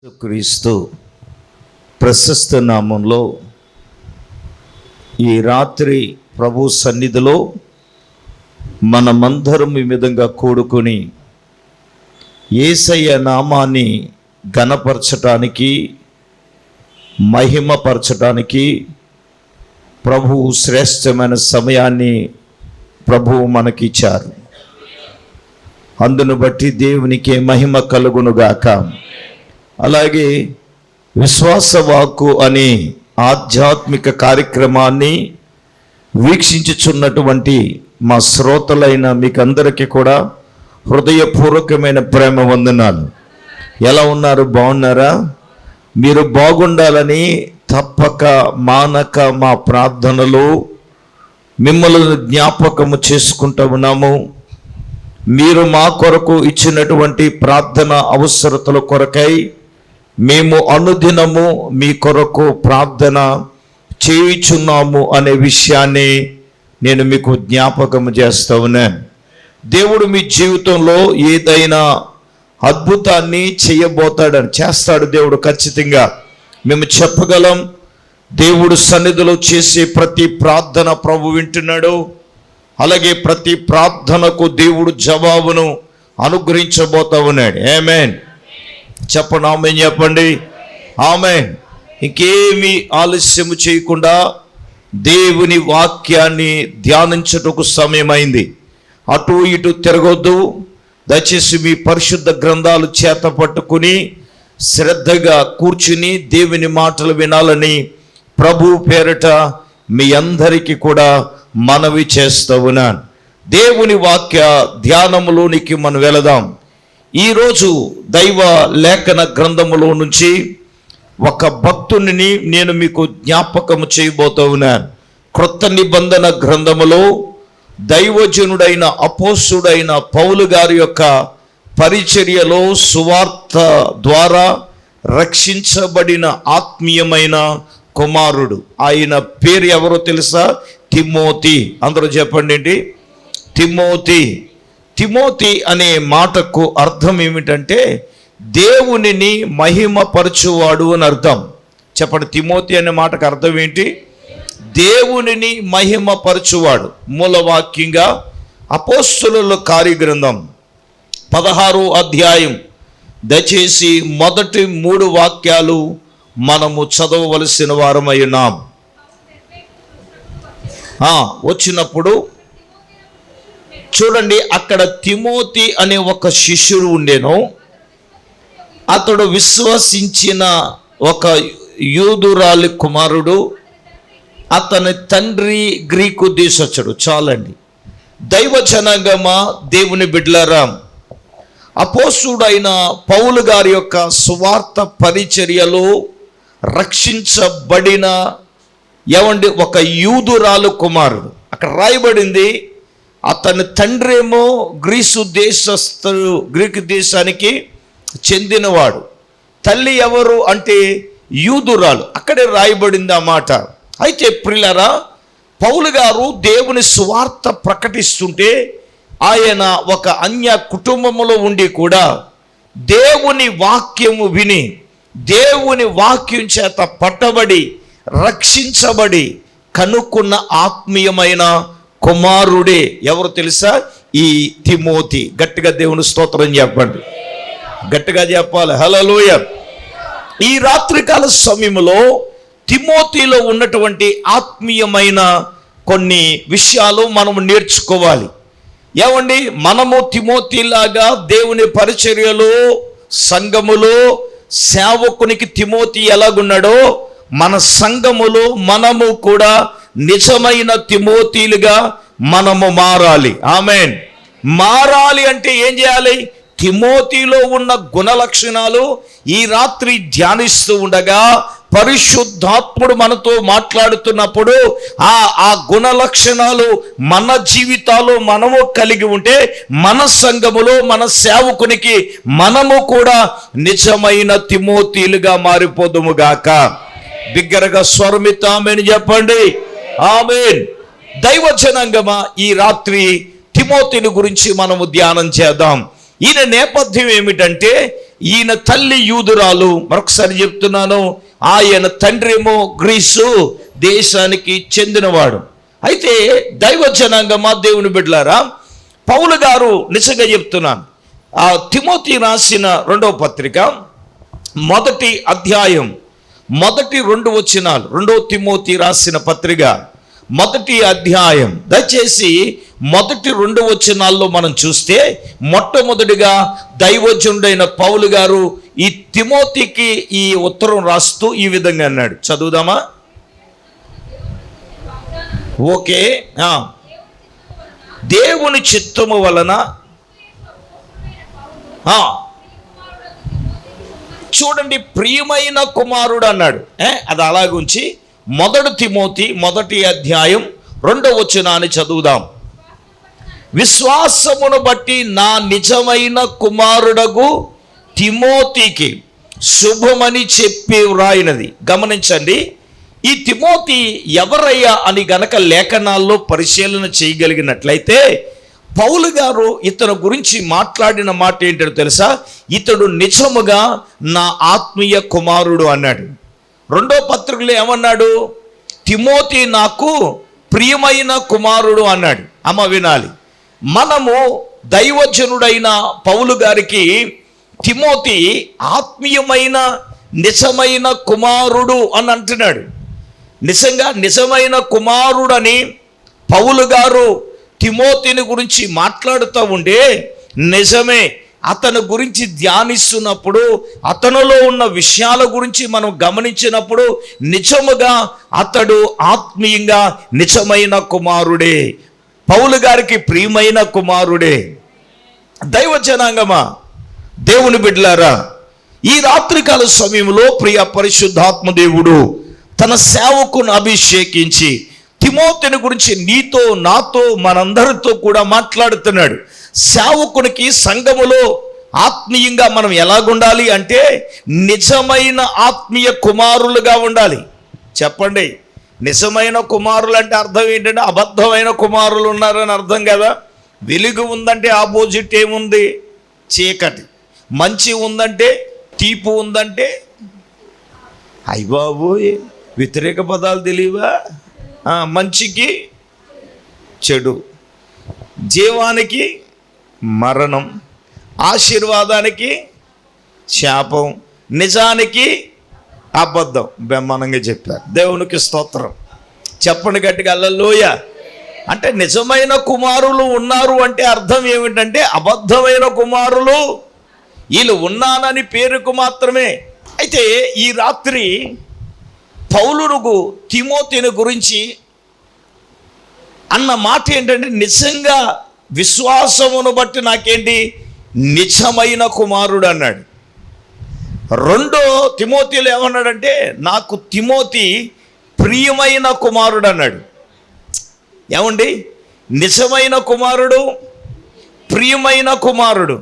క్రీస్తు ప్రశస్త నామంలో ఈ రాత్రి ప్రభు సన్నిధిలో మనమందరం ఈ విధంగా కూడుకొని యేసయ్య నామాన్ని ఘనపరచటానికి మహిమపరచటానికి ప్రభు శ్రేష్టమైన సమయాన్ని ప్రభువు మనకిచ్చారు. అందును బట్టి దేవునికి మహిమ కలుగునుగాక. అలాగే విశ్వాసవాక్కు అనే ఆధ్యాత్మిక కార్యక్రమాన్ని వీక్షించుచున్నటువంటి మా శ్రోతలైన మీకందరికీ కూడా హృదయపూర్వకమైన ప్రేమ వందనాలు. ఎలా ఉన్నారు? బాగున్నారా? మీరు బాగుండాలని తప్పక మానక మా ప్రార్థనలు మిమ్మల్ని జ్ఞాపకము చేసుకుంటూ ఉన్నాము. మీరు మా కొరకు ఇచ్చినటువంటి ప్రార్థన అవసరతల కొరకై మేము అనుదినము మీ కొరకు ప్రార్థన చేయుచున్నాము అనే విషయాన్ని నేను మీకు జ్ఞాపకం చేస్తూ ఉన్నాను. దేవుడు మీ జీవితంలో ఏదైనా అద్భుతాన్ని చేయబోతాడని చేస్తాడు. దేవుడు ఖచ్చితంగా మేము చెప్పగలం. దేవుడు సన్నిధిలో చేసే ప్రతి ప్రార్థన ప్రభు వింటున్నాడు. అలాగే ప్రతి ప్రార్థనకు దేవుడు జవాబును అనుగ్రహించబోతా ఉన్నాడు. ఆమేన్ చెప్పండి, ఆమేన్ చెప్పండి, ఆమేన్. ఇంకేమీ ఆలస్యము చేయకుండా దేవుని వాక్యాన్ని ధ్యానించుటకు సమయమైంది. అటు ఇటు తిరగొద్దు. దయచేసి మీ పరిశుద్ధ గ్రంథాలు చేత పట్టుకుని శ్రద్ధగా కూర్చుని దేవుని మాటలు వినాలని ప్రభు పేరట మీ అందరికీ కూడా మనవి చేస్తూ ఉన్నాను. దేవుని వాక్య ధ్యానములోనికి మనం వెళదాం. ఈరోజు దైవ లేఖన గ్రంథములో నుంచి ఒక భక్తుని నేను మీకు జ్ఞాపకము చేయబోతూ ఉన్నాను. క్రొత్త నిబంధన గ్రంథములో దైవజనుడైన అపోస్తుడైన పౌలు గారి యొక్క పరిచర్యలో సువార్త ద్వారా రక్షించబడిన ఆత్మీయమైన కుమారుడు. ఆయన పేరు ఎవరో తెలుసా? తిమోతి. అందరూ చెప్పండి ఏంటి? తిమోతి. తిమోతి అనే మాటకు అర్థం ఏమిటంటే దేవునిని మహిమపరచువాడు అని అర్థం. చెప్పండి, తిమోతి అనే మాటకు అర్థం ఏంటి? దేవునిని మహిమపరచువాడు. మూలవాక్యంగా అపోస్తుల కార్యగ్రంథం 16వ అధ్యాయం దయచేసి మొదటి 3 వాక్యాలు మనము చదవవలసిన వారమై ఉన్నాం. వచ్చినప్పుడు చూడండి, అక్కడ తిమోతి అనే ఒక శిష్యుడు ఉండేను. అతడు విశ్వసించిన ఒక యూదురాలి కుమారుడు. అతని తండ్రి గ్రీకు దేశస్థుడు. చాలండి. దైవ జనాంగమా, దేవుని బిడ్డలారా, అపోస్తుడైన పౌలు గారి యొక్క సువార్త పరిచర్యలో రక్షించబడిన ఒక యూదురాలు కుమారుడు. అక్కడ రాయబడింది, అతని తండ్రి ఏమో గ్రీసు గ్రీకు దేశానికి చెందినవాడు. తల్లి ఎవరు అంటే యూదురాలు. అక్కడే రాయబడింది ఆ మాట. అయితే ప్రియులారా, పౌలు గారు దేవుని సువార్త ప్రకటిస్తుంటే ఆయన ఒక అన్య కుటుంబములో ఉండి కూడా దేవుని వాక్యము విని దేవుని వాక్యం చేత పట్టబడి రక్షించబడి కనుక్కున్న ఆత్మీయమైన కుమారుడే ఎవరు తెలుసా? ఈ తిమోతి. గట్టిగా దేవుని స్తోత్రం చెప్పండి, గట్టిగా చెప్పాలి. హల్లెలూయ. ఈ రాత్రికాల సమయంలో తిమోతిలో ఉన్నటువంటి ఆత్మీయమైన కొన్ని విషయాలు మనము నేర్చుకోవాలి. ఏమండి, మనము తిమోతిలాగా దేవుని పరిచర్యలో సంఘములో సేవకునికి తిమోతి ఎలాగున్నాడో మన సంఘములో మనము కూడా నిజమైన తిమోతిలుగా మనము మారాలి. ఆమేన్. మారాలి అంటే ఏం చేయాలి? తిమోతిలో ఉన్న గుణ లక్షణాలు ఈ రాత్రి ధ్యానిస్తూ ఉండగా పరిశుద్ధాత్ముడు మనతో మాట్లాడుతున్నప్పుడు ఆ గుణ లక్షణాలు మన జీవితాల్లో మనము కలిగి ఉంటే మన సంఘములో మన సేవకునికి మనము కూడా నిజమైన తిమోతిలుగా మారిపోదుము గాక. బిగ్గరగా స్వరమిత ఆమేన్ చెప్పండి, ఆమేన్. దైవ జనాంగమా, ఈ రాత్రి తిమోతిని గురించి మనము ధ్యానం చేద్దాం. ఈయన నేపథ్యం ఏమిటంటే ఈయన తల్లి యూదురాలు, మరొకసారి చెప్తున్నాను, ఆయన తండ్రి ఏమో గ్రీసు దేశానికి చెందినవాడు. అయితే దైవ జనాంగమా, దేవుని బిడ్డలారా, పౌలు గారు నిజంగా చెప్తున్నాను, ఆ తిమోతి రాసిన 2వ పత్రిక 1వ అధ్యాయం 1-2 వచనాలు, 2 తిమోతి రాసిన పత్రిక 1వ అధ్యాయం, దయచేసి 1-2 వచనాల్లో మనం చూస్తే, మొట్టమొదటిగా దైవజనుడైన పౌలు గారు ఈ తిమోతికి ఈ ఉత్తరం రాస్తూ ఈ విధంగా అన్నాడు. చదువుదామా? ఓకే. దేవుని చిత్తము వలన చూడండి, ప్రియమైన కుమారుడు అన్నాడు. అది అలాగుంచి 1 తిమోతి 1వ అధ్యాయం 2వ వచనాన్ని చదువుదాం. విశ్వాసమును బట్టి నా నిజమైన కుమారుడగు తిమోతికి శుభమని చెప్పి వ్రాయినది. గమనించండి, ఈ తిమోతి ఎవరయ్యా అని గనక లేఖనాల్లో పరిశీలన చేయగలిగినట్లయితే, పౌలు గారు ఇతను గురించి మాట్లాడిన మాట ఏంటో తెలుసా? ఇతడు నిజముగా నా ఆత్మీయ కుమారుడు అన్నాడు. 2వ పత్రికలో ఏమన్నాడు? తిమోతి నాకు ప్రియమైన కుమారుడు అన్నాడు. అమ్మ వినాలి, మనము దైవజనుడైన పౌలు గారికి తిమోతి ఆత్మీయమైన నిజమైన కుమారుడు అని అంటున్నాడు. నిజంగా నిజమైన కుమారుడని పౌలు గారు తిమోతిని గురించి మాట్లాడుతూ ఉండే, నిజమే, అతని గురించి ధ్యానిస్తున్నప్పుడు, అతనిలో ఉన్న విషయాల గురించి మనం గమనించినప్పుడు, నిజముగా అతడు ఆత్మీయంగా నిజమైన కుమారుడే, పౌలు గారికి ప్రియమైన కుమారుడే. దైవ జనాంగమా, దేవుని బిడ్డలారా, ఈ రాత్రికాల సమయంలో ప్రియ పరిశుద్ధాత్మ దేవుడు తన సేవకును అభిషేకించి తిమోతిని గురించి నీతో, నాతో, మనందరితో కూడా మాట్లాడుతున్నాడు. సేవకునికి సంఘములో ఆత్మీయంగా మనం ఎలాగుండాలి అంటే, నిజమైన ఆత్మీయ కుమారులుగా ఉండాలి. చెప్పండి, నిజమైన కుమారులు అంటే అర్థం ఏంటంటే, అబద్ధమైన కుమారులు ఉన్నారని అర్థం కదా. వెలుగు ఉందంటే ఆపోజిట్ ఏముంది? చీకటి. మంచి ఉందంటే, తీపు ఉందంటే, అయ్యబాబు వ్యతిరేక పదాలు తెలియవా? మంచికి చెడు, జీవానికి మరణం, ఆశీర్వాదానికి శాపం, నిజానికి అబద్ధం. బ్రహ్మాండంగా చెప్పారు. దేవునికి స్తోత్రం. చెప్పండి గట్టిగా హల్లెలూయా. అంటే నిజమైన కుమారులు ఉన్నారు అంటే అర్థం ఏమిటంటే, అబద్ధమైన కుమారులు వీళ్ళు ఉన్నానని పేరుకు మాత్రమే. అయితే ఈ రాత్రి పౌలుకు తిమోతిని గురించి అన్న మాట ఏంటంటే, నిజంగా విశ్వాసమును బట్టి నాకేంటి నిజమైన కుమారుడు అన్నాడు. 2 తిమోతిలో ఏమన్నాడంటే, నాకు తిమోతి ప్రియమైన కుమారుడు అన్నాడు. ఏమండి, నిజమైన కుమారుడు, ప్రియమైన కుమారుడు.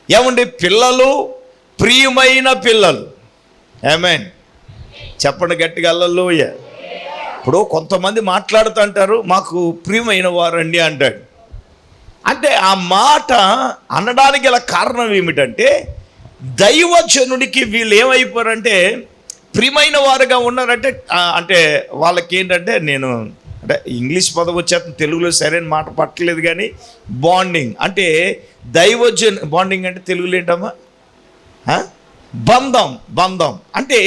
ఏమండి, పిల్లలు, ప్రియమైన పిల్లలు. ఆమేన్. చెప్పండి గట్టిగా హల్లెలూయా. ఇప్పుడు కొంతమంది మాట్లాడుతుంటారు, మాకు ప్రియమైన వారండి అంటాడు. అంటే ఆ మాట అనడానికి గల కారణం ఏమిటంటే, దైవజనుడికి వీళ్ళు ఏమైపోయారంటే ప్రియమైన వారుగా ఉన్నారంటే, అంటే వాళ్ళకి ఏంటంటే, నేను అంటే ఇంగ్లీష్ పదం వచ్చేస్తుంది, తెలుగులో సరైన మాట పట్టలేదు కానీ, బాండింగ్ అంటే బాండింగ్ అంటే తెలుగులో ఏంటమ్మా? బంధం. బంధం అంటే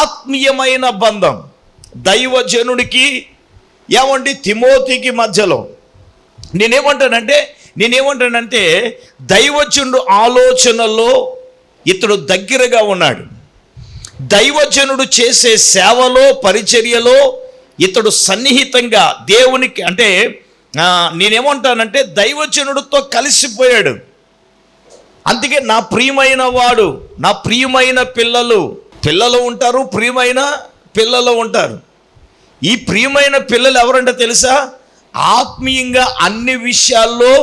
ఆత్మీయమైన బంధం. దైవజనుడికి ఏమండి తిమోతికి మధ్యలో నేనేమంటానంటే దైవజనుడు ఆలోచనలో ఇతడు దగ్గరగా ఉన్నాడు. దైవజనుడు చేసే సేవలో, పరిచర్యలో ఇతడు సన్నిహితంగా దేవునికి, అంటే నేనేమంటానంటే దైవజనుడితో కలిసిపోయాడు. అందుకే నా ప్రియమైన వాడు, నా ప్రియమైన పిల్లలు ఉంటారు, ప్రియమైన పిల్లలు ఉంటారు. ఈ ప్రియమైన పిల్లలు ఎవరంటే తెలుసా? ఆత్మీయంగా అన్ని విషయాల్లో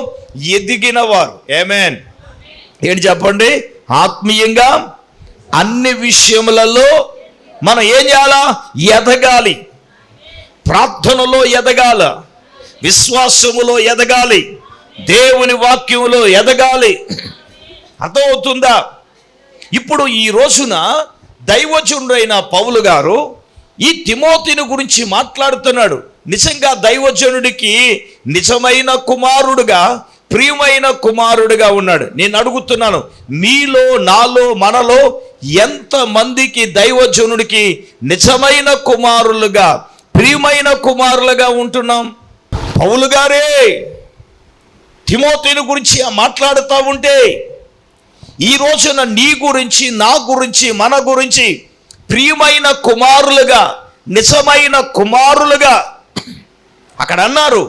ఎదిగిన వారు. ఆమేన్. ఏంటి చెప్పండి? ఆత్మీయంగా అన్ని విషయములలో మనం ఏం చేయాలా? ఎదగాలి. ప్రార్థనలో ఎదగాల, విశ్వాసములో ఎదగాలి, దేవుని వాక్యములో ఎదగాలి. అర్థమవుతుందా? ఇప్పుడు ఈ రోజున దైవజనుడైన పౌలు గారు ఈ తిమోతిని గురించి మాట్లాడుతున్నాడు. నిజంగా దైవజనుడికి నిజమైన కుమారుడుగా, ప్రియమైన కుమారుడుగా ఉన్నాడు. నేను అడుగుతున్నాను, మీలో, నాలో, మనలో ఎంతమందికి దైవజనుడికి నిజమైన కుమారులుగా, ప్రియమైన కుమారులుగా ఉంటున్నాం? పౌలు గారే తిమోతిని గురించి మాట్లాడుతూ ఉంటే, ఈ రోజున నీ గురించి, నా గురించి, మన గురించి ప్రియమైన కుమారులుగా, నిజమైన కుమారులుగా అక్కడ అన్నారు,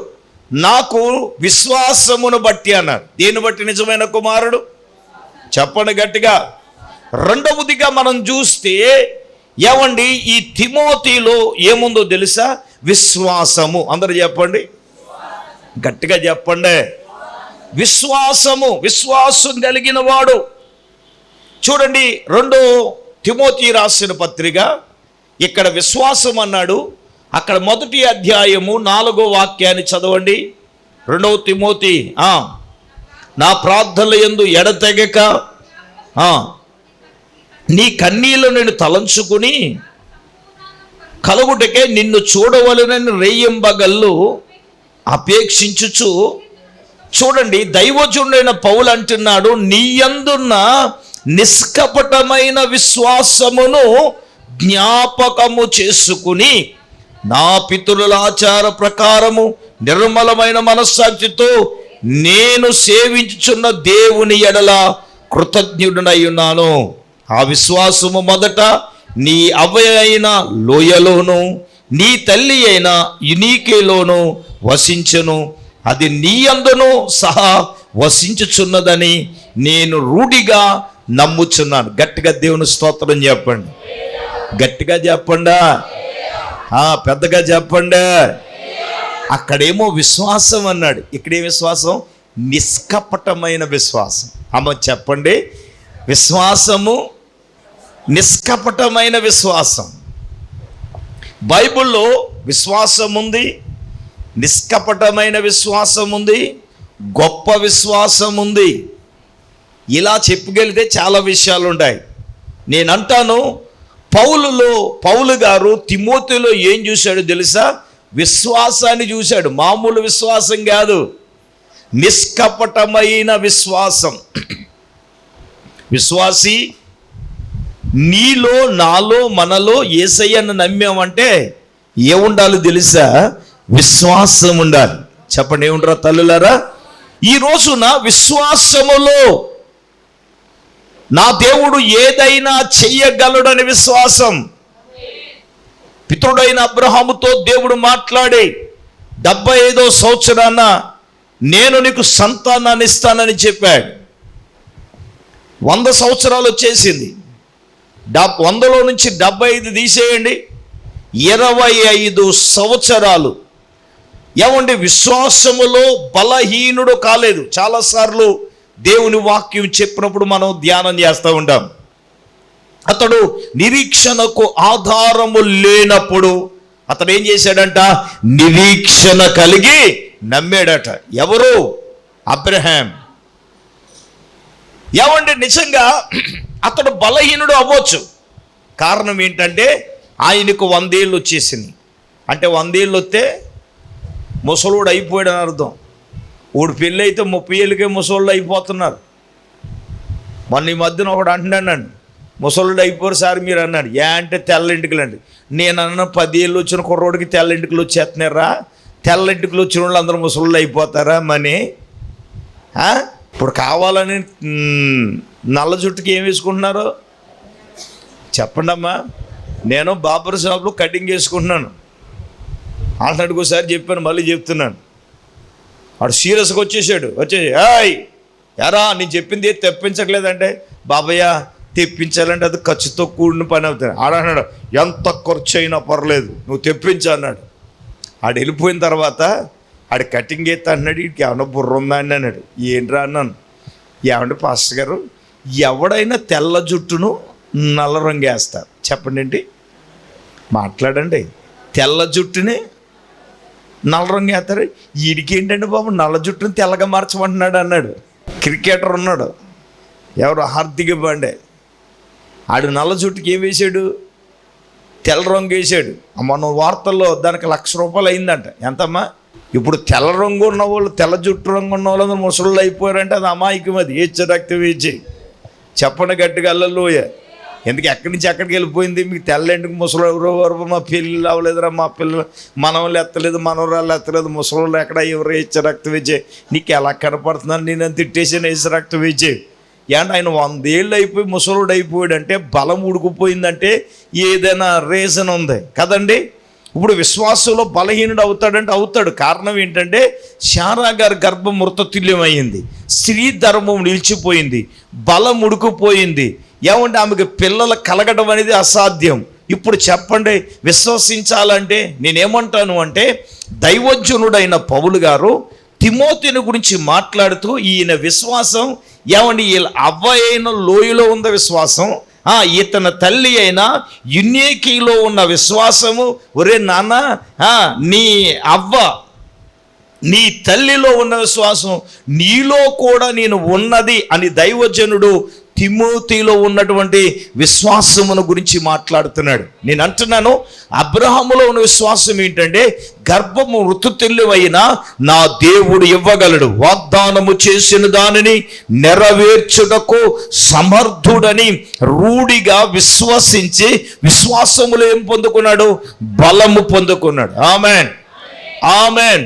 నాకు విశ్వాసమును బట్టి అన్నారు. దేన్ని బట్టి నిజమైన కుమారుడు? చెప్పండి గట్టిగా. రెండవదిగా మనం చూస్తే ఏమండి, ఈ తిమోతిలో ఏముందో తెలుసా? విశ్వాసము. అందరూ చెప్పండి, గట్టిగా చెప్పండి. విశ్వాసము. విశ్వాసం కలిగిన వాడు. చూడండి, 2 తిమోతి రాసిన పత్రిక, ఇక్కడ విశ్వాసం అన్నాడు. అక్కడ 1వ అధ్యాయము 4వ వాక్యాన్ని చదవండి. 2 తిమోతి, నా ప్రార్థనల యందు ఎడతెగక నీ కన్నీళ్లు నేను తలంచుకుని కలుగుటకే నిన్ను చూడవలనని రేయింబగళ్ళు అపేక్షించుచు. చూడండి, దైవజనుడైన పౌలు అంటున్నాడు, నీ యందున్న నిష్కపటమైన విశ్వాసమును జ్ఞాపకము చేసుకుని నా పితరుల ఆచార ప్రకారము నిర్మలమైన మనస్సాక్షితో నేను సేవించుచున్న దేవుని ఎడల కృతజ్ఞుడనై ఉన్నాను. ఆ విశ్వాసము మొదట నీ అవ్వ అయిన లోయలోను, నీ తల్లి అయిన యునీకేలోను వసించెను. అది నీ అందును సహా వసించుచున్నదని నేను రూఢిగా నమ్ముచున్నాను. గట్టిగా దేవుని స్తోత్రం చెప్పండి. గట్టిగా చెప్పండా, పెద్దగా చెప్పండి. అక్కడేమో విశ్వాసం అన్నాడు, ఇక్కడే విశ్వాసం, నిష్కపటమైన విశ్వాసం. అమ్మ చెప్పండి, విశ్వాసము, నిష్కపటమైన విశ్వాసం. బైబిల్లో విశ్వాసం ఉంది, నిష్కపటమైన విశ్వాసం ఉంది, గొప్ప విశ్వాసం ఉంది. ఇలా చెప్పుకెళ్తే చాలా విషయాలు ఉంటాయి. నేనంటాను, పౌలు గారు తిమోతిలో ఏం చూశాడు తెలుసా? విశ్వాసాన్ని చూశాడు. మామూలు విశ్వాసం కాదు, నిష్కపటమైన విశ్వాసం. విశ్వాసి, నీలో, నాలో, మనలో యేసయ్యను నమ్మామంటే ఏముండాలి తెలుసా? విశ్వాసం ఉండాలి. చెప్పండి, ఏముంటారా తల్లులారా? ఈ రోజున విశ్వాసములో నా దేవుడు ఏదైనా చెయ్యగలడని విశ్వాసం. పితరుడైన అబ్రహాముతో దేవుడు మాట్లాడి 75వ సంవత్సరాన నేను నీకు సంతానాన్ని ఇస్తానని చెప్పాడు. 100 సంవత్సరాలు వచ్చేసింది. 100లో నుంచి 75 తీసేయండి, 25 సంవత్సరాలు. ఏమండి, విశ్వాసములో బలహీనుడు కాలేదు. చాలాసార్లు దేవుని వాక్యం చెప్పినప్పుడు మనం ధ్యానం చేస్తూ ఉంటాం. అతడు నిరీక్షణకు ఆధారము లేనప్పుడు అతడు ఏం చేశాడంట? నిరీక్షణ కలిగి నమ్మాడట. ఎవరు? అబ్రహాం. ఏమండి, నిజంగా అతడు బలహీనుడు అవ్వచ్చు. కారణం ఏంటంటే ఆయనకు 100 ఏళ్ళు వచ్చేసింది. అంటే 100 ఏళ్ళు వస్తే ముసలోడు అయిపోయాడని అర్థం. ఊడు పెళ్ళి అయితే 30 ఏళ్ళకే ముసలోళ్ళు అయిపోతున్నారు. మొన్న ఈ మధ్యన ఒకడు అంటున్నాను, ముసలోడు అయిపోరు సార్ మీరు అన్నాడు. అంటే తెల్లంటికలు అండి. నేను అన్న 10 ఏళ్ళు వచ్చిన కుర్రోడికి తెల్లంటికలు వచ్చేస్తున్నారా? తెల్లంటికలు వచ్చిన వాళ్ళు అందరూ ముసలోళ్ళు అయిపోతారా? మనీ ఇప్పుడు కావాలని నల్ల జుట్టుకి ఏం వేసుకుంటున్నారు చెప్పండి అమ్మా. నేను బాబర్ షాప్లో కటింగ్ చేసుకుంటున్నాను. ఆల్రెడీ ఒకసారి చెప్పాను, మళ్ళీ చెప్తున్నాను. వాడు సీరియస్గా వచ్చేసాడు. యారా నేను చెప్పింది తెప్పించట్లేదంటే, బాబయ్య తెప్పించాలంటే అది ఖర్చుతో కూడిన పని అవుతుంది. ఆడన్నాడు, ఎంత ఖర్చు అయినా పర్లేదు నువ్వు తెప్పించు అన్నాడు. ఆడు వెళ్ళిపోయిన తర్వాత ఆడు కటింగ్ ఎత్తా అన్నాడు. వీడికి ఏమన్నా బుర్ర ఉందా అని అన్నాడు. ఏంట్రా అన్నాను. ఏమంటే పాస్టర్ గారు, ఎవడైనా తెల్ల జుట్టును నల్ల రంగు వేస్తారు చెప్పండి ఏంటి? మాట్లాడండి. తెల్ల జుట్టుని నల్ల రంగు వేస్తారు. వీడికి ఏంటంటే బాబు నల్ల జుట్టుని తెల్లగా మార్చమంటున్నాడు అన్నాడు. క్రికెటర్ ఉన్నాడు, ఎవరు, హార్దిక్ పాండే. ఆడు నల్ల జుట్టుకి ఏం వేసాడు? తెల్ల రంగు వేసాడు. మన వార్తల్లో దానికి ₹1,00,000 అయిందంట. ఎంతమ్మా? ఇప్పుడు తెల్ల రంగు ఉన్న వాళ్ళు, తెల్ల జుట్టు రంగు ఉన్న వాళ్ళందరూ ముసళ్ళు అయిపోయారంటే అది అమాయకం. అది ఏడ్చే రక్తం వేచి చెప్పండి గట్టిగా అల్లలోయ. ఎందుకు ఎక్కడి నుంచి ఎక్కడికి వెళ్ళిపోయింది? మీకు తెల్లంటికి ముసలి ఎవరు? మా పిల్లలు అవ్వలేదురా, మా పిల్లలు మనవాళ్ళు ఎత్తలేదు, మనవరాళ్ళు ఎత్తలేదు, ముసలి ఎక్కడ ఎవరు ఏడ్చే రక్తం వేచే? నీకు ఎలా కనపడుతున్నాను? నేను తిట్టేసాను వేసే రక్తం వేచే. ఏంటి ఆయన 100 ఏళ్ళు అయిపోయి ముసలుడు అయిపోయాడంటే, బలం ఉడికిపోయిందంటే ఏదైనా రీజన్ ఉంది కదండి. ఇప్పుడు విశ్వాసంలో బలహీనుడు అవుతాడంటే అవుతాడు. కారణం ఏంటంటే శారా గారి గర్భం మృతతుల్యమైంది, స్త్రీ ధర్మం నిలిచిపోయింది, బలం ఉడికిపోయింది. ఏమంటే ఆమెకు పిల్లలు కలగడం అనేది అసాధ్యం. ఇప్పుడు చెప్పండి, విశ్వసించాలంటే నేనేమంటాను అంటే, దైవజనుడైన పౌలు గారు తిమోతిని గురించి మాట్లాడుతూ ఈయన విశ్వాసం ఏమండి, అవ్వ అయిన లోయలో ఉన్న విశ్వాసం, ఇతని తల్లి అయిన యున్యేకీలో ఉన్న విశ్వాసము. ఒరే నాన్న, నీ అవ్వ నీ తల్లిలో ఉన్న విశ్వాసం నీలో కూడా నేను ఉన్నది అని దైవజనుడు తిమోతిలో ఉన్నటువంటి విశ్వాసమును గురించి మాట్లాడుతున్నాడు. నేను అంటున్నాను, అబ్రహాములో ఉన్న విశ్వాసం ఏంటంటే, గర్భము ఋతుతుల్యమైన నా దేవుడు ఇవ్వగలడు, వాగ్దానము చేసిన దానిని నెరవేర్చుటకు సమర్థుడని రూఢిగా విశ్వసించి విశ్వాసములో ఏం పొందుకున్నాడు? బలము పొందుకున్నాడు. Amen, amen.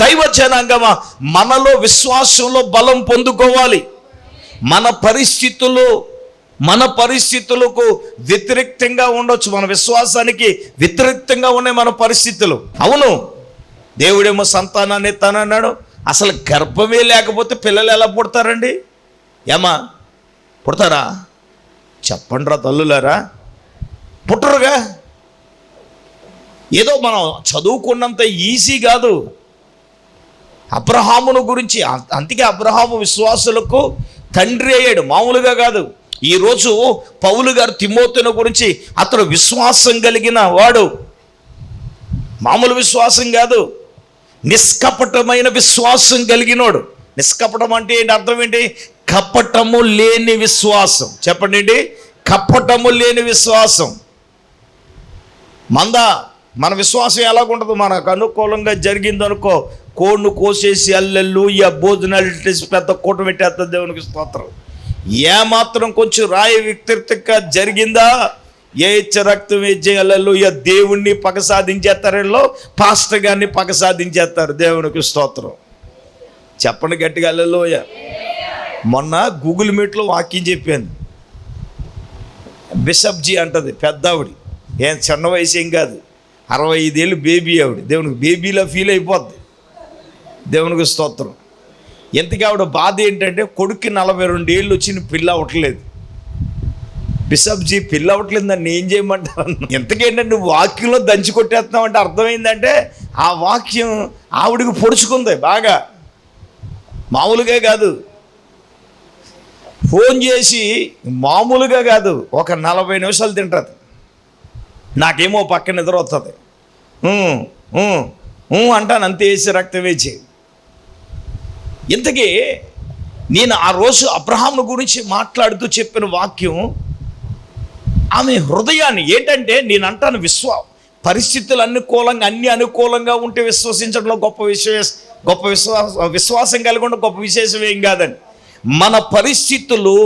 దైవ జనాంగమా, మనలో విశ్వాసంలో బలం పొందుకోవాలి. మన పరిస్థితులకు వ్యతిరేక్తంగా ఉండొచ్చు, మన విశ్వాసానికి వ్యతిరేక్తంగా ఉన్నాయి మన పరిస్థితులు. అవును, దేవుడేమో సంతానాన్ని ఇస్తానన్నాడు. అసలు గర్భమే లేకపోతే పిల్లలు ఎలా పుడతారండి? ఏమా పుడతారా? చెప్పండి రా తల్లులారా, పుట్టరుగా. ఏదో మనం చదువుకున్నంత ఈజీ కాదు. అబ్రహామును గురించి, అందుకే అబ్రహాము విశ్వాసులకు తండ్రి అయ్యాడు, మామూలుగా కాదు. ఈరోజు పౌలు గారు తిమోతిని గురించి, అతను విశ్వాసం కలిగిన వాడు, మామూలు విశ్వాసం కాదు, నిష్కపటమైన విశ్వాసం కలిగినోడు. నిష్కపటం అంటే ఏంటి? అర్థం ఏంటి? కపటము లేని విశ్వాసం. చెప్పండి ఏంటి? కపటము లేని విశ్వాసం. మన విశ్వాసం ఎలాగుంటుంది? మనకు అనుకూలంగా జరిగిందనుకో, కోడ్ను కోసేసి అల్లెళ్ళు భోజనాలు పెద్ద కూట పెట్టేస్తుంది. దేవునికి స్తోత్రం. ఏమాత్రం కొంచెం రాయి వ్యతిరేకంగా జరిగిందా, రక్తం వేసేయాలలో దేవుణ్ణి పగ సాధించేస్తారో, పాస్టర్ గారిని పగ సాధించేస్తారు. దేవునికి స్తోత్రం. చెప్పండి గట్టిగా హల్లెలూయ. మొన్న గూగుల్ మీట్లో వాక్యం చెప్పాను. బిషప్ జీ అంటది, పెద్ద ఆవిడ, ఏం చిన్న వయసు ఏం కాదు, 65 ఏళ్ళు బేబీ ఆవిడ. దేవునికి బేబీలో ఫీల్ అయిపోద్ది. దేవునికి స్తోత్రం. ఎంతగా ఆవిడ బాధ ఏంటంటే, కొడుక్కి 42 ఏళ్ళు వచ్చిన పిల్ల అవ్వట్లేదు. బిషప్ జీ పిల్ల అవ్వట్లేదు, నన్ను ఏం చేయమంటారు? ఎంతకేంటంటే నువ్వు వాక్యంలో దంచి కొట్టేస్తున్నావు అంటే అర్థమైందంటే ఆ వాక్యం ఆవిడకి పొడుచుకుంది బాగా, మామూలుగా కాదు. ఫోన్ చేసి మామూలుగా కాదు, ఒక 40 నిమిషాలు తింటుంది. నాకేమో పక్కన నిద్ర వస్తుంది, అంటాను, అంతే వేసి రక్తం వేచి. ఇంతకీ నేను ఆ రోజు అబ్రహాము గురించి మాట్లాడుతూ చెప్పిన వాక్యం ఆమె హృదయాన్ని ఏంటంటే, నేను అంటాను, పరిస్థితులు అన్ని అనుకూలంగా ఉంటే విశ్వసించడంలో విశ్వాసం కలిగి ఉండే గొప్ప విశేషం ఏం కాదండి. మన పరిస్థితులు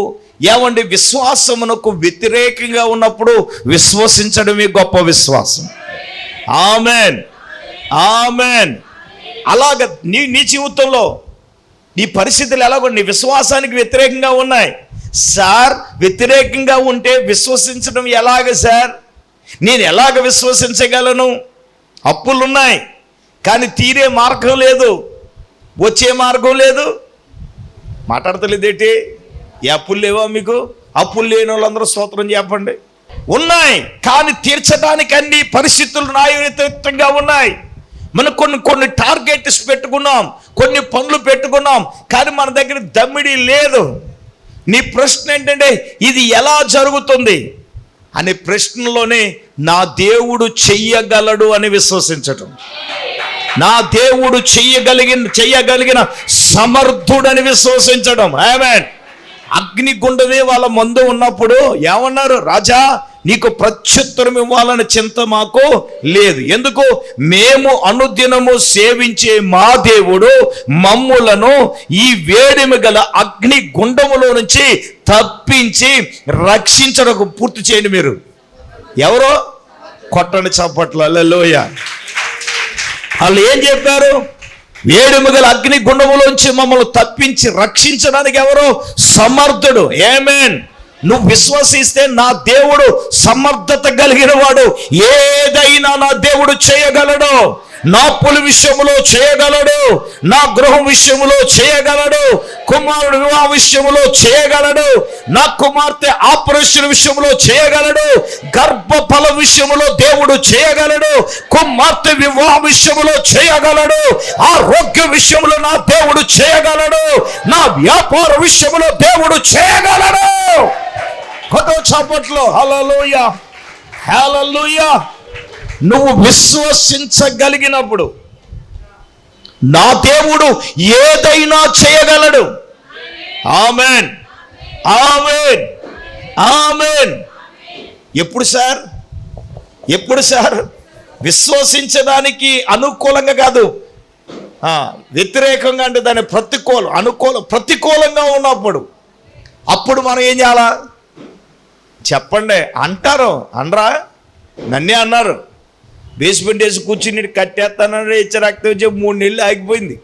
ఏమండి విశ్వాసమునకు వ్యతిరేకంగా ఉన్నప్పుడు విశ్వసించడమే గొప్ప విశ్వాసం. Amen, amen. అలాగ నీ జీవితంలో నీ పరిస్థితులు ఎలాగో నీ విశ్వాసానికి వ్యతిరేకంగా ఉన్నాయి. సార్, వ్యతిరేకంగా ఉంటే విశ్వసించడం ఎలాగ సార్? నేను ఎలాగ విశ్వసించగలను? అప్పులున్నాయి కానీ తీరే మార్గం లేదు, వచ్చే మార్గం లేదు. మాట్లాడతలేదేంటి? ఏ అప్పులు లేవా మీకు? అప్పులు లేని వాళ్ళందరూ స్తోత్రం చెప్పండి. ఉన్నాయి కానీ తీర్చడానికి అన్ని పరిస్థితులు న్యాయయుతంగా ఉన్నాయి. మనం కొన్ని టార్గెట్స్ పెట్టుకున్నాం, కొన్ని పనులు పెట్టుకున్నాం, కానీ మన దగ్గర దమ్మిడి లేదు. నీ ప్రశ్న ఏంటంటే, ఇది ఎలా జరుగుతుంది అనే ప్రశ్నలోనే నా దేవుడు చెయ్యగలడు అని విశ్వసించటం, నా దేవుడు చెయ్యగలిగిన సమర్థుడని విశ్వసించడం. ఆమేన్. అగ్నిగుండమే వాళ్ళ ముందు ఉన్నప్పుడు ఏమన్నారు? రాజా, నీకు ప్రత్యుత్తరం ఇవ్వాలని చింత మాకు లేదు. ఎందుకు? మేము అనుదినము సేవించే మా దేవుడు మమ్ములను ఈ వేడిమి గల అగ్ని గుండములో నుంచి తప్పించి రక్షించడానికి పూర్తి చేయండి. మీరు ఎవరో కొట్టని చప్పట్లు. హల్లెలూయా. వాళ్ళు ఏం చెప్పారు? వేడిమి గల అగ్ని గుండములోంచి మమ్మల్ని తప్పించి రక్షించడానికి ఎవరో సమర్థుడు. ఆమేన్. నువ్వు విశ్వసిస్తే నా దేవుడు సమర్థత కలిగిన వాడు. ఏదైనా నా దేవుడు చేయగలడు. నా పులి విషయంలో చేయగలడు, నా గృహం విషయంలో చేయగలడు, కుమారుడు వివాహ విషయంలో చేయగలడు, నా కుమార్తె ఆపరేషన్ విషయంలో చేయగలడు, గర్భఫల విషయంలో దేవుడు చేయగలడు, కుమార్తె వివాహ విషయంలో చేయగలడు, ఆరోగ్య విషయంలో నా దేవుడు చేయగలడు, నా వ్యాపార విషయంలో దేవుడు చేయగలడు. కొత్త చప్పట్లు. హల్లెలూయా, హల్లెలూయా. నువ్వు విశ్వసించగలిగినప్పుడు నా దేవుడు ఏదైనా చేయగలడు. ఆమేన్, ఆమేన్, ఆమేన్. ఎప్పుడు సార్? ఎప్పుడు సార్? విశ్వసించడానికి అనుకూలంగా కాదు, వ్యతిరేకంగా, అంటే దాని ప్రతికూలంగా ఉన్నప్పుడు అప్పుడు మనం ఏం చేయాలా? చెప్పండి. అంటారు, అనరా? నన్నే అన్నారు. బేస్మెంట్ వేసి కూర్చుని కట్టేస్తానని ఇచ్చే రక్తం వచ్చి 3 నెలలు ఆగిపోయింది.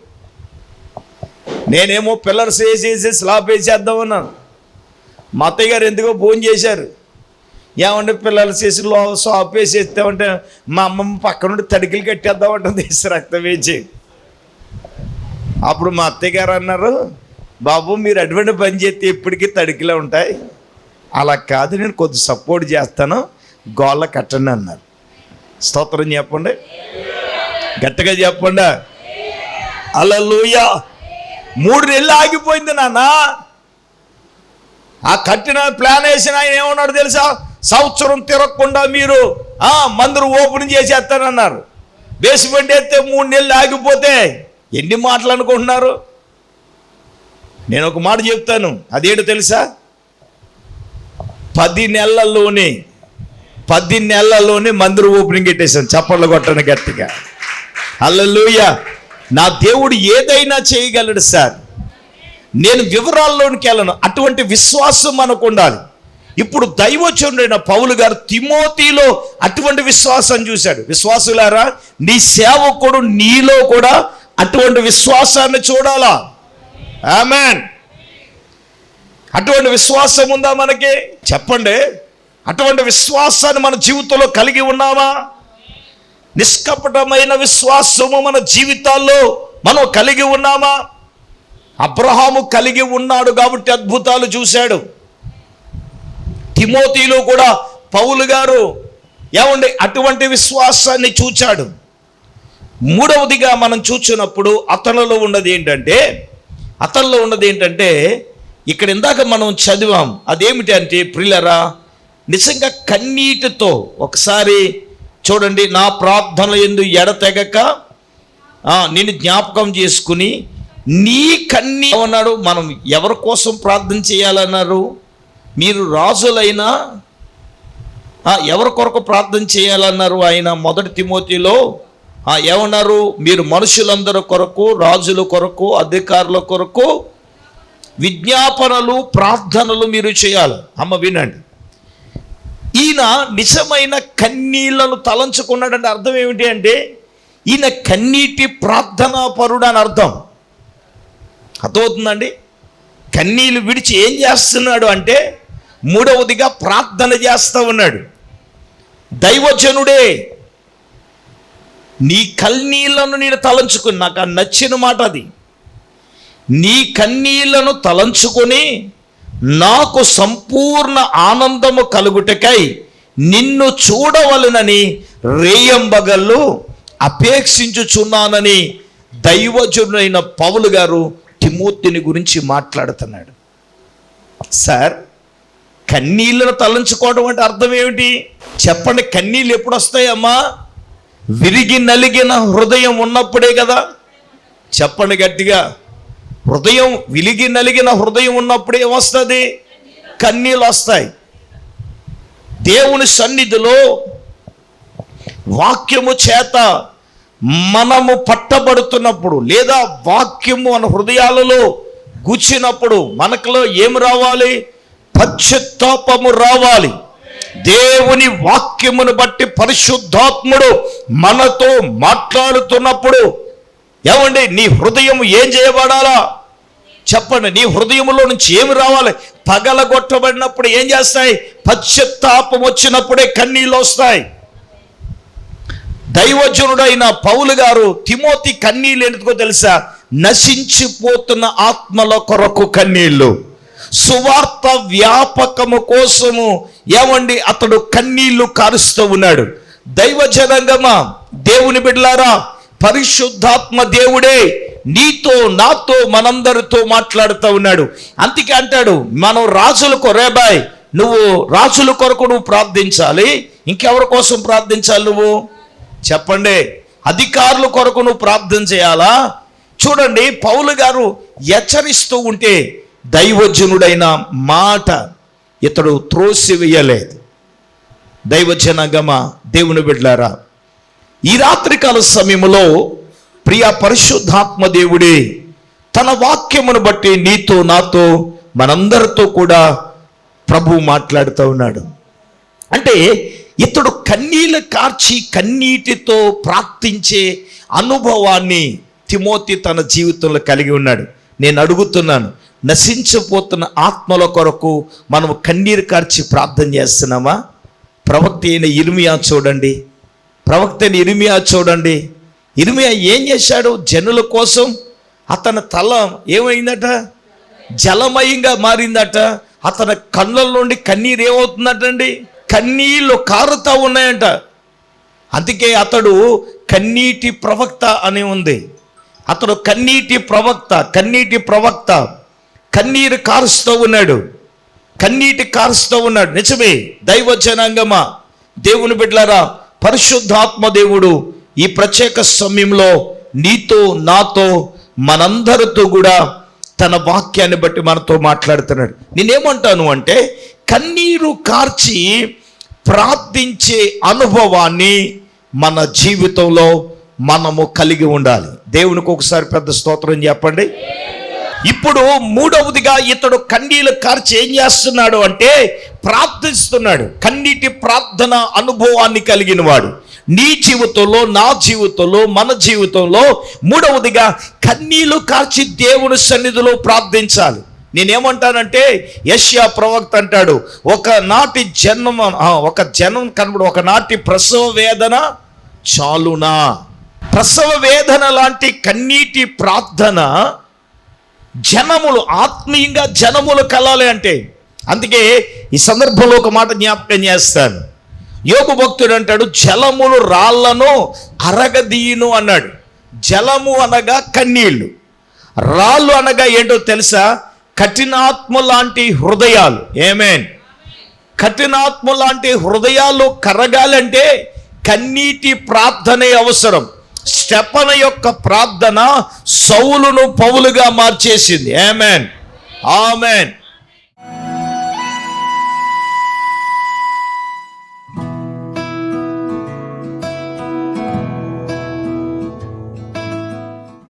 నేనేమో పిల్లర్స్ వేసేసి స్లాబ్ వేసేద్దామన్నాను. మా అత్తయ్య గారు ఎందుకో ఫోన్ చేశారు. ఏమంటే పిల్లర్స్ వేసి స్లాబ్ వేసేస్తామంటే మా అమ్మమ్మ పక్క నుండి తడికిలు కట్టేద్దామంటుంది వేసి రక్తం వేసి. అప్పుడు మా అత్తయ్య గారు అన్నారు, బాబు మీరు అటువంటి పని చేస్తే ఎప్పటికీ తడికిలే ఉంటాయి, అలా కాదు, నేను కొద్ది సపోర్ట్ చేస్తాను, గోళ్ళ కట్టండి అన్నారు. స్తోత్రం చెప్పండి, గట్టిగా చెప్పండి. హల్లెలూయా. 3 నెలలు ఆగిపోయింది నాన్న. ఆ కట్టిన ప్లాన్ వేసిన ఆయన ఏమన్నాడు తెలుసా? సంవత్సరం తిరగకుండా మీరు మందిరం ఓపెన్ చేసేస్తానన్నారు. బేస్మెంట్ వేస్తే 3 నెలలు ఆగిపోతే ఎన్ని మాటలు అనుకుంటున్నారు? నేను ఒక మాట చెప్తాను, అదేంటో తెలుసా? 10 నెలల్లోనే మందిరం ఓపెనింగ్ పెట్టేశాను. చప్పట్లు కొట్టను గట్టిగా. హల్లెలూయా. నా దేవుడు ఏదైనా చేయగలడు సార్. నేను వివరాల్లోనికి వెళ్ళను. అటువంటి విశ్వాసం మనకు ఉండాలి. ఇప్పుడు దైవజనుడైన పౌలు గారు తిమోతిలో అటువంటి విశ్వాసం చూశాడు. విశ్వాసులారా, నీ సేవకుడు నీలో కూడా అటువంటి విశ్వాసాన్ని చూడాలా. ఆమేన్. అటువంటి విశ్వాసం ఉందా మనకి? చెప్పండి. అటువంటి విశ్వాసాన్ని మన జీవితంలో కలిగి ఉన్నామా? నిష్కపటమైన విశ్వాసము మన జీవితాల్లో మనం కలిగి ఉన్నామా? అబ్రహాము కలిగి ఉన్నాడు కాబట్టి అద్భుతాలు చూశాడు. తిమోతిలో కూడా పౌలు గారు ఏమండి అటువంటి విశ్వాసాన్ని చూచాడు. మూడవదిగా మనం చూచినప్పుడు అతనిలో ఉన్నది ఏంటంటే ఇక్కడ ఇందాక మనం చదివాం. అదేమిటి అంటే ప్రియులారా, నిజంగా కన్నీటితో ఒకసారి చూడండి. నా ప్రార్థన యందు ఎడతెగక నేను జ్ఞాపకం చేసుకుని నీ కన్నీరు అన్నాడు. మనం ఎవరి కోసం ప్రార్థన చేయాలన్నారు? మీరు రాజులైనా ఎవరి కొరకు ప్రార్థన చేయాలన్నారు? ఆయన 1 తిమోతిలో ఏమన్నారు? మీరు మనుషులందరి కొరకు, రాజుల కొరకు, అధికారుల కొరకు విజ్ఞాపనలు, ప్రార్థనలు మీరు చేయాలి. అమ్మ వినండి, ఈయన నిజమైన కన్నీళ్లను తలంచుకున్నాడంటే అర్థం ఏమిటి అంటే ఈయన కన్నీటి ప్రార్థనా పరుడు అని అర్థం. అర్థమవుతుందండి? కన్నీళ్ళు విడిచి ఏం చేస్తున్నాడు అంటే మూడవదిగా ప్రార్థన చేస్తూ ఉన్నాడు. దైవజనుడే నీ కన్నీళ్లను నేను తలంచుకుని, నాకు నచ్చిన మాట అది. నీ కన్నీళ్లను తలంచుకొని నాకు సంపూర్ణ ఆనందము కలుగుటకై నిన్ను చూడవలనని రేయంబగళ్ళు అపేక్షించుచున్నానని దైవజనుడైన పౌలు గారు తిమోతిని గురించి మాట్లాడుతున్నాడు. సార్, కన్నీళ్లను తలంచుకోవడం అంటే అర్థం ఏమిటి చెప్పండి? కన్నీళ్ళు ఎప్పుడు వస్తాయమ్మా? విరిగి నలిగిన హృదయం ఉన్నప్పుడే కదా. చెప్పండి గట్టిగా. హృదయం విలిగి నలిగిన హృదయం ఉన్నప్పుడు ఏమొస్తుంది? కన్నీళ్ళు వస్తాయి. దేవుని సన్నిధిలో వాక్యము చేత మనము పట్టబడుతున్నప్పుడు, లేదా వాక్యము మన హృదయాలలో గుచ్చినప్పుడు మనకులో ఏం రావాలి? పశ్చాత్తాపము రావాలి. దేవుని వాక్యమును బట్టి పరిశుద్ధాత్ముడు మనతో మాట్లాడుతున్నప్పుడు ఏమండి, నీ హృదయం ఏం చేయబడాలా చెప్పండి? నీ హృదయంలో నుంచి ఏమి రావాలి? పగలగొట్టబడినప్పుడు ఏం చేస్తాయి? పశ్చాత్తాపం వచ్చినప్పుడే కన్నీళ్ళు వస్తాయి. దైవజనుడైన పౌలు గారు తిమోతి కన్నీళ్ళు ఎందుకో తెలుసా? నశించిపోతున్న ఆత్మల కొరకు కన్నీళ్ళు, సువార్త వ్యాపకము కోసము ఏమండి అతడు కన్నీళ్లు కారుస్తూ ఉన్నాడు. దైవజనంగమా, దేవుని బిడ్డలారా, పరిశుద్ధాత్మ దేవుడే నీతో నాతో మనందరితో మాట్లాడుతూ ఉన్నాడు. అందుకే అంటాడు, మనం రాజుల కొరేబాయ్, నువ్వు రాజుల కొరకు నువ్వు ప్రార్థించాలి. ఇంకెవరి కోసం ప్రార్థించాలి? నువ్వు చెప్పండి. అధికారుల కొరకు నువ్వు ప్రార్థన చేయాలా? చూడండి, పౌలు గారు హెచ్చరిస్తూ ఉంటే దైవజనుడైన మాట ఇతడు త్రోసివేయలేదు. దైవజనగమ, దేవుని బిడ్డలారా, ఈ రాత్రికాల సమయంలో ప్రియ పరిశుద్ధాత్మ దేవుడే తన వాక్యమును బట్టి నీతో నాతో మనందరితో కూడా ప్రభువు మాట్లాడుతూ ఉన్నాడు. అంటే ఇతడు కన్నీళ్లు కార్చి కన్నీటితో ప్రార్థించే అనుభవాన్ని తిమోతి తన జీవితంలో కలిగి ఉన్నాడు. నేను అడుగుతున్నాను, నశించిపోతున్న ఆత్మల కొరకు మనం కన్నీరు కార్చి ప్రార్థన చేస్తున్నామా? ప్రవక్త అయిన ఇర్మియా చూడండి, ఇర్మియా ఏం చేశాడు? జనుల కోసం అతని తల ఏమైందట? జలమయంగా మారిందట. అతని కళ్ళ నుండి కన్నీరు ఏమవుతుందటండి? కన్నీళ్ళు కారుతా ఉన్నాయంట. అందుకే అతడు కన్నీటి ప్రవక్త అని ఉంది. అతడు కన్నీటి ప్రవక్త, కన్నీరు కారుస్తూ ఉన్నాడు, నిజమే. దైవజనాంగమా, దేవుని బిడ్డలారా, పరిశుద్ధాత్మ దేవుడు ఈ ప్రత్యేక సమయంలో నీతో నాతో మనందరితో కూడా తన వాక్యాన్ని బట్టి మనతో మాట్లాడుతున్నాడు. నేనేమంటాను అంటే, కన్నీరు కార్చి ప్రార్థించే అనుభవాన్ని మన జీవితంలో మనము కలిగి ఉండాలి. దేవునికి ఒకసారి పెద్ద స్తోత్రం చెప్పండి. ఇప్పుడు మూడవదిగా ఇతడు కన్నీళ్లు కార్చి ఏం చేస్తున్నాడు అంటే ప్రార్థిస్తున్నాడు. కన్నీటి ప్రార్థన అనుభవాన్ని కలిగిన వాడు నీ జీవితంలో, నా జీవితంలో, మన జీవితంలో మూడవదిగా కన్నీళ్లు కార్చి దేవుని సన్నిధిలో ప్రార్థించాలి. నేనేమంటానంటే, యెషయా ప్రవక్త అంటాడు, ఒకనాటి జనం కనబడు, ఒకనాటి ప్రసవ వేదన చాలునా. ప్రసవ వేదన లాంటి కన్నీటి ప్రార్థన ఆత్మీయంగా జనములు కలాలి అంటే. అందుకే ఈ సందర్భంలో ఒక మాట జ్ఞాపకం చేస్తాను. యోబు భక్తుడు అంటాడు, జలములు రాళ్లను అరగదీయును అన్నాడు. జలము అనగా కన్నీళ్లు, రాళ్ళు అనగా ఏంటో తెలుసా? కఠినాత్మ లాంటి హృదయాలు. ఆమేన్. కఠినాత్మ లాంటి హృదయాలు కరగాలంటే కన్నీటి ప్రార్థనే అవసరం. స్టెఫను యొక్క ప్రార్థన సౌలును పౌలుగా మార్చేసింది. ఆమేన్.